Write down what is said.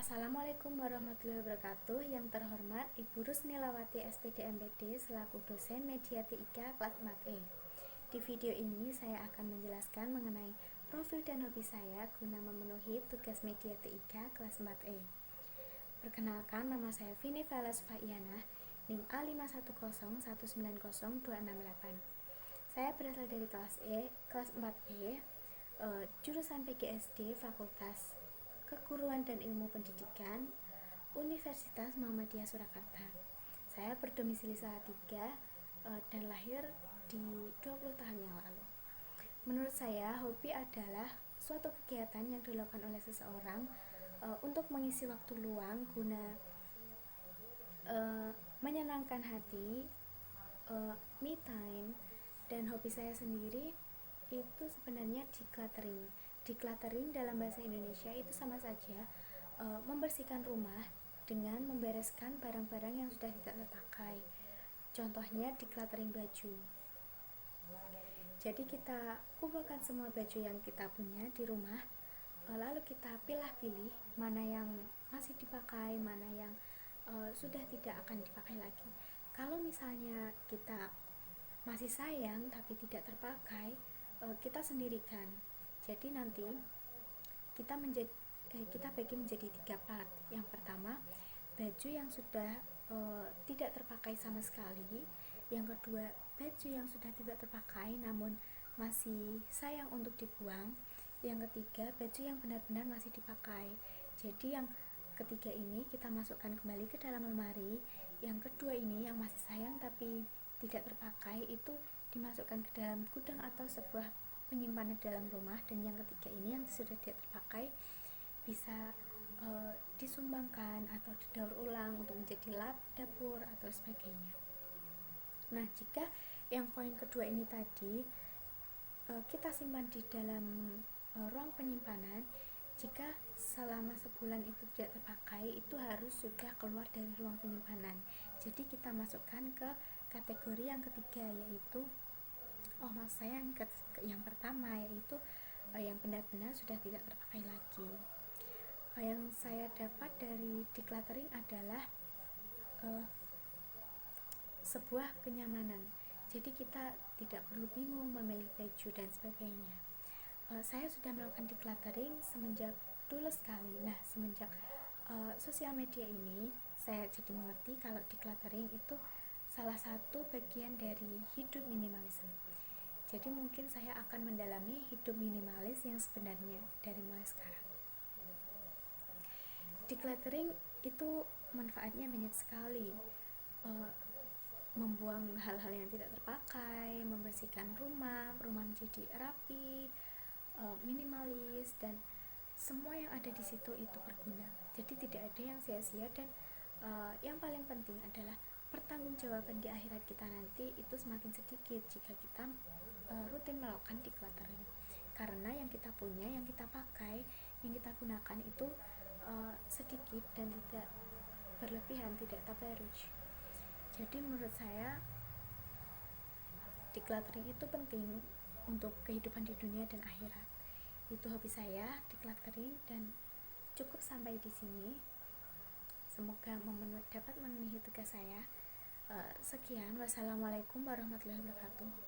Assalamualaikum warahmatullahi wabarakatuh. Yang terhormat Ibu Rusnilawati SPD MPD selaku dosen media TIK kelas 4E. Di video ini saya akan menjelaskan mengenai profil dan hobi saya guna memenuhi tugas media TIK kelas 4E. Perkenalkan, nama saya Vini Velas Faiana, NIM A5101902668. Saya berasal dari kelas 4E, jurusan PGSD Fakultas Keguruan dan Ilmu Pendidikan, Universitas Muhammadiyah Surakarta. Saya berdomisili Salatiga dan lahir di 20 tahun yang lalu. Menurut saya, hobi adalah suatu kegiatan yang dilakukan oleh seseorang untuk mengisi waktu luang guna menyenangkan hati, me time. Dan hobi saya sendiri itu sebenarnya decluttering. Decluttering dalam bahasa Indonesia itu sama saja membersihkan rumah dengan membereskan barang-barang yang sudah tidak terpakai. Contohnya decluttering baju. Jadi kita kumpulkan semua baju yang kita punya di rumah, lalu kita pilih-pilih mana yang masih dipakai, mana yang sudah tidak akan dipakai lagi. Kalau misalnya kita masih sayang tapi tidak terpakai, kita sendirikan. Jadi nanti kita bagi menjadi 3 part. Yang pertama, baju yang sudah tidak terpakai sama sekali. Yang kedua, baju yang sudah tidak terpakai namun masih sayang untuk dibuang. Yang ketiga, baju yang benar-benar masih dipakai. Jadi yang ketiga ini kita masukkan kembali ke dalam lemari. Yang kedua ini yang masih sayang tapi tidak terpakai itu dimasukkan ke dalam gudang atau sebuah penyimpanan dalam rumah. Dan yang ketiga ini yang sudah tidak terpakai bisa disumbangkan atau didaur ulang untuk menjadi lap dapur atau sebagainya. Nah, jika yang poin kedua ini tadi kita simpan di dalam ruang penyimpanan, jika selama sebulan itu tidak terpakai, itu harus sudah keluar dari ruang penyimpanan. Jadi kita masukkan ke kategori yang ketiga, yaitu yang pertama, yaitu yang benar-benar sudah tidak terpakai lagi. Yang saya dapat dari decluttering adalah sebuah kenyamanan. Jadi kita tidak perlu bingung memilih baju dan sebagainya. Saya sudah melakukan decluttering semenjak dulu sekali. Nah, semenjak sosial media ini, saya jadi mengerti kalau decluttering itu salah satu bagian dari hidup minimalisme. Jadi mungkin saya akan mendalami hidup minimalis yang sebenarnya dari mulai sekarang. Decluttering itu manfaatnya banyak sekali. Membuang hal-hal yang tidak terpakai, membersihkan rumah menjadi rapi, minimalis, dan semua yang ada di situ itu berguna. Jadi tidak ada yang sia-sia, dan yang paling penting adalah pertanggungjawaban di akhirat kita nanti itu semakin sedikit jika kita rutin melakukan decluttering. Karena yang kita punya, yang kita pakai, yang kita gunakan itu sedikit dan tidak berlebihan, tidak tabarruj. Jadi menurut saya decluttering itu penting untuk kehidupan di dunia dan akhirat. Itu hobi saya, decluttering, dan cukup sampai di sini. Semoga dapat memenuhi tugas saya. Sekian, wassalamualaikum warahmatullahi wabarakatuh.